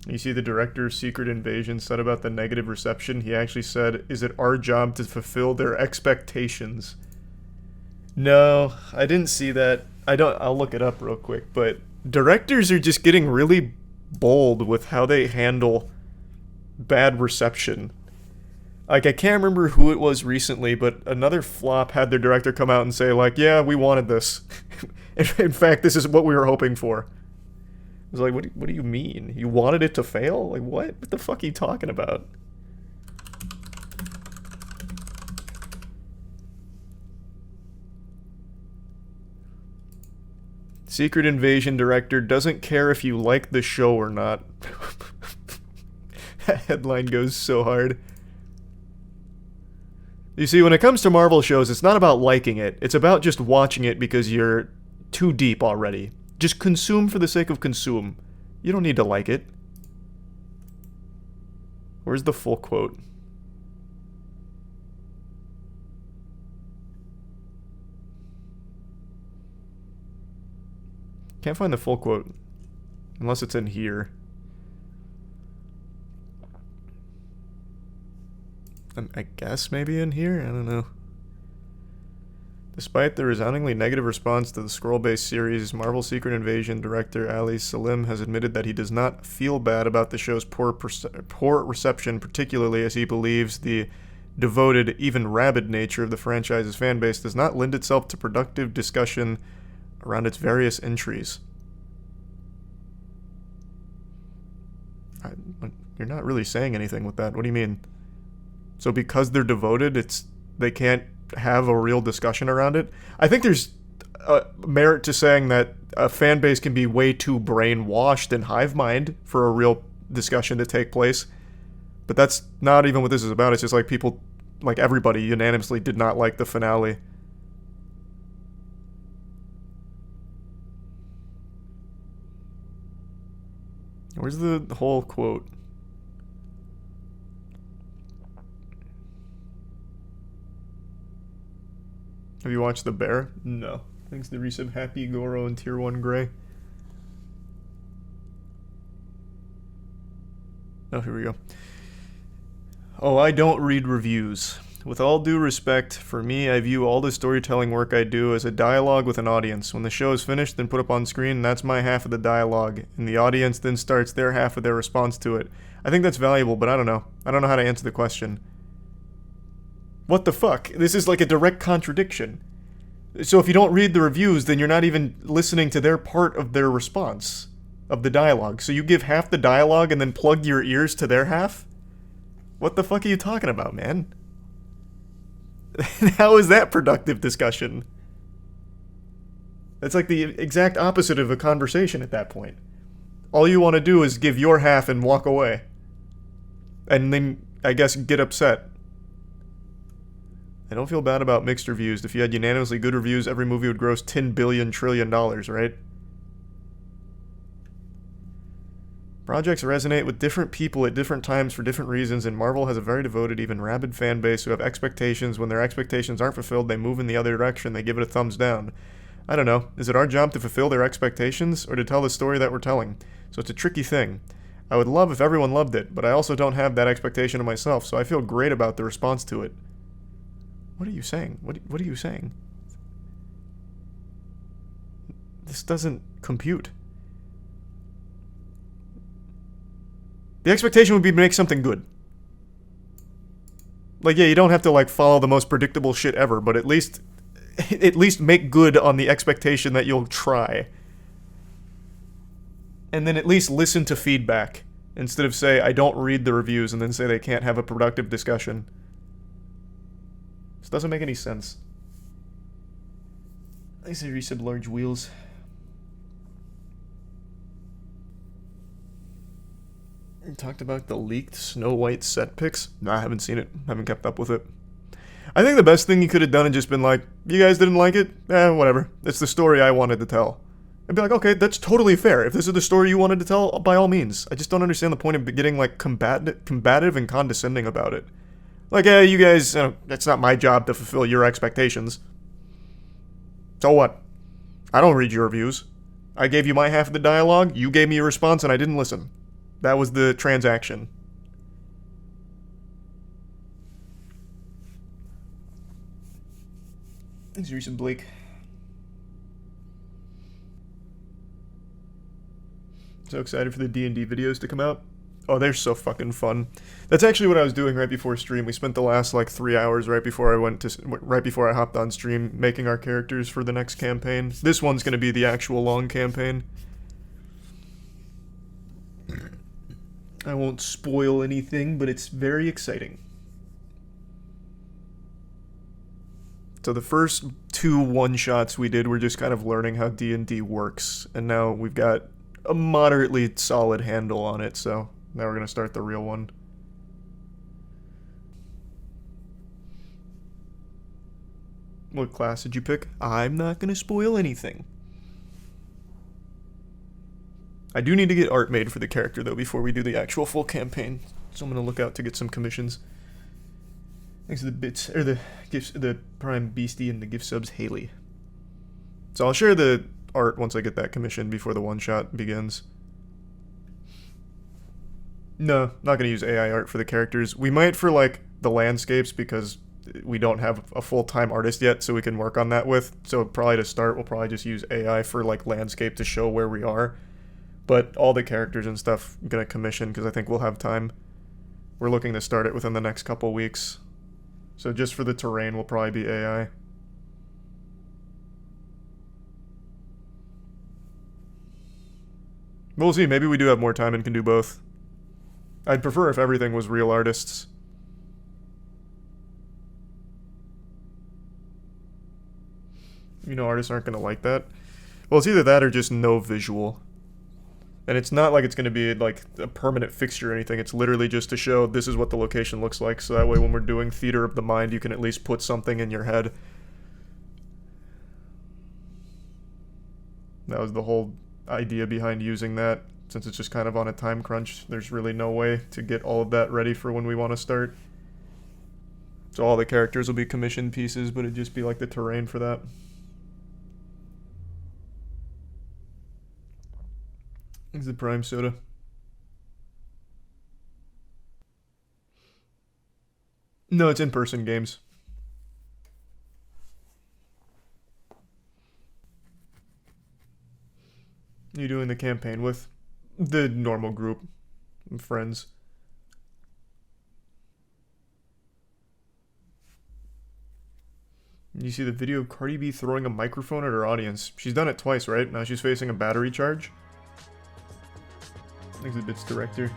You see the director's Secret Invasion said about the negative reception. He actually said, "Is it our job to fulfill their expectations?" No, I didn't see that. I'll look it up real quick, but directors are just getting really bold with how they handle bad reception. Like, I can't remember who it was recently, but another flop had their director come out and say, like, yeah, we wanted this. In fact, this is what we were hoping for. I was like, what do you mean? You wanted it to fail? Like, what? What the fuck are you talking about? Secret Invasion director doesn't care if you like the show or not. That headline goes so hard. You see, when it comes to Marvel shows, it's not about liking it. It's about just watching it because you're too deep already. Just consume for the sake of consume. You don't need to like it. Where's the full quote? Can't find the full quote. Unless it's in here. I guess maybe in here? I don't know. Despite the resoundingly negative response to the scroll-based series, Marvel Secret Invasion director Ali Salim has admitted that he does not feel bad about the show's poor reception, particularly as he believes the devoted, even rabid nature of the franchise's fanbase does not lend itself to productive discussion around its various entries. You're not really saying anything with that. What do you mean? So because they're devoted, they can't have a real discussion around it? I think there's merit to saying that a fan base can be way too brainwashed and hive mind for a real discussion to take place. But that's not even what this is about. It's just like people, like everybody, unanimously did not like the finale. Where's the whole quote? Have you watched The Bear? No. Thanks to resub Happy, Goro, and Tier 1 Gray. Oh, here we go. Oh, I don't read reviews. With all due respect, for me, I view all the storytelling work I do as a dialogue with an audience. When the show is finished, then put up on screen, that's my half of the dialogue, and the audience then starts their half of their response to it. I think that's valuable, but I don't know. I don't know how to answer the question. What the fuck? This is like a direct contradiction. So if you don't read the reviews, then you're not even listening to their part of their response of the dialogue. So you give half the dialogue and then plug your ears to their half? What the fuck are you talking about, man? How is that productive discussion? That's like the exact opposite of a conversation at that point. All you want to do is give your half and walk away. And then, I guess, get upset. I don't feel bad about mixed reviews. If you had unanimously good reviews, every movie would gross $10 billion trillion, right? Projects resonate with different people at different times for different reasons, and Marvel has a very devoted, even rabid fan base who have expectations. When their expectations aren't fulfilled, they move in the other direction. They give it a thumbs down. I don't know. Is it our job to fulfill their expectations, or to tell the story that we're telling? So it's a tricky thing. I would love if everyone loved it, but I also don't have that expectation of myself, so I feel great about the response to it. What are you saying? What are you saying? This doesn't compute. The expectation would be to make something good. Like, yeah, you don't have to, like, follow the most predictable shit ever, but at least make good on the expectation that you'll try. And then at least listen to feedback, instead of say, I don't read the reviews, and then say they can't have a productive discussion. This doesn't make any sense. I say resub large wheels. You talked about the leaked Snow White set pics? No, I haven't seen it. Haven't kept up with it. I think the best thing you could have done is just been like, you guys didn't like it? Whatever. It's the story I wanted to tell. And be like, okay, that's totally fair. If this is the story you wanted to tell, by all means. I just don't understand the point of getting, like, combative and condescending about it. Like, yeah, you guys, it's not my job to fulfill your expectations. So what? I don't read your reviews. I gave you my half of the dialogue, you gave me a response, and I didn't listen. That was the transaction. Thanks, Reese and Blake. So excited for the D&D videos to come out. Oh, they're so fucking fun. That's actually what I was doing right before stream. We spent the last like 3 hours right before I hopped on stream making our characters for the next campaign. This one's gonna be the actual long campaign. I won't spoil anything, but it's very exciting. So the first 2 one-shots we did were just kind of learning how D&D works, and now we've got a moderately solid handle on it, so now we're gonna start the real one. What class did you pick? I'm not gonna spoil anything. I do need to get art made for the character though before we do the actual full campaign, so I'm gonna look out to get some commissions. Thanks to the bits, or the gifts, the Prime Beastie and the gift subs, Haley. So I'll share the art once I get that commission before the one-shot begins. No, not gonna use AI art for the characters. We might for, like, the landscapes, because we don't have a full-time artist yet, so we can work on that with. So probably to start, we'll probably just use AI for, like, landscape to show where we are. But all the characters and stuff I'm gonna commission, because I think we'll have time. We're looking to start it within the next couple weeks. So just for the terrain will probably be AI. We'll see, maybe we do have more time and can do both. I'd prefer if everything was real artists. You know, artists aren't gonna like that. Well, it's either that or just no visual. And it's not like it's gonna be like a permanent fixture or anything. It's literally just to show this is what the location looks like, so that way when we're doing theater of the mind, you can at least put something in your head. That was the whole idea behind using that. Since it's just kind of on a time crunch, there's really no way to get all of that ready for when we want to start. So all the characters will be commissioned pieces, but it'd just be like the terrain for that. It's the Prime Soda. No, it's in-person games. You doing the campaign with? The normal group of friends. You see the video of Cardi B throwing a microphone at her audience. She's done it twice, right? Now she's facing a battery charge. Exhibits director.